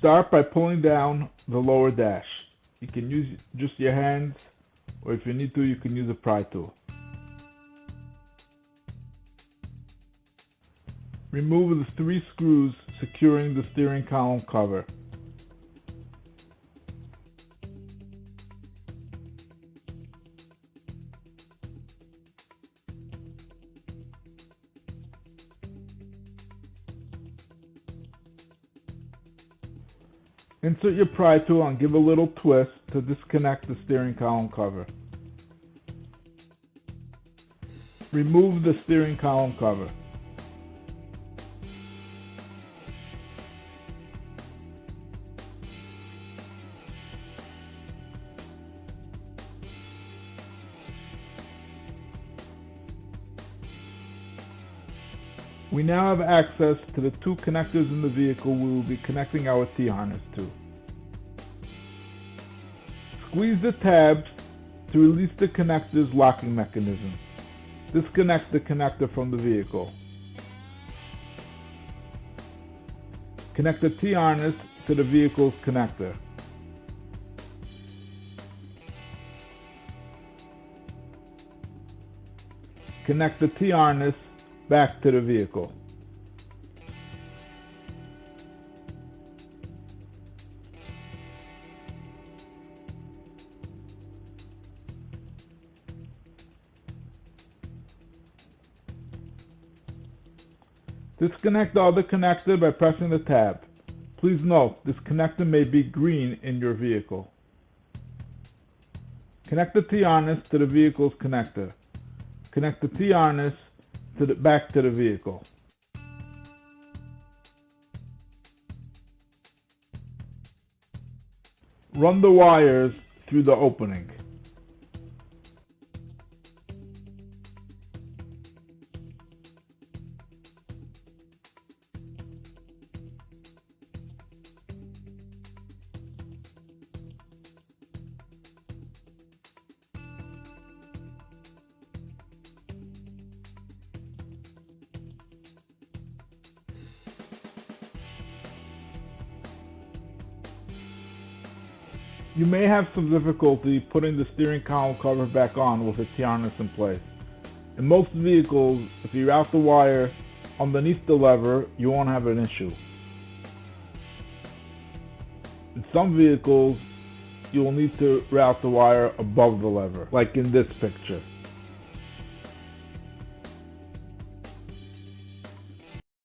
Start by pulling down the lower dash. You can use just your hands, or if you need to, you can use a pry tool. Remove the 3 screws securing the steering column cover. Insert your pry tool and give a little twist to disconnect the steering column cover. Remove the steering column cover. We now have access to the 2 connectors in the vehicle we will be connecting our T-harness to. Squeeze the tabs to release the connector's locking mechanism. Disconnect the connector from the vehicle. Connect the T-harness to the vehicle's connector. Connect the T-harness back to the vehicle. Disconnect the other connector by pressing the tab. Please note, this connector may be green in your vehicle. Connect the T-harness to the vehicle's connector. Connect the T-harness back to the vehicle. Run the wires through the opening. You may have some difficulty putting the steering column cover back on with the T-harness in place. In most vehicles, if you route the wire underneath the lever, you won't have an issue. In some vehicles, you will need to route the wire above the lever, like in this picture.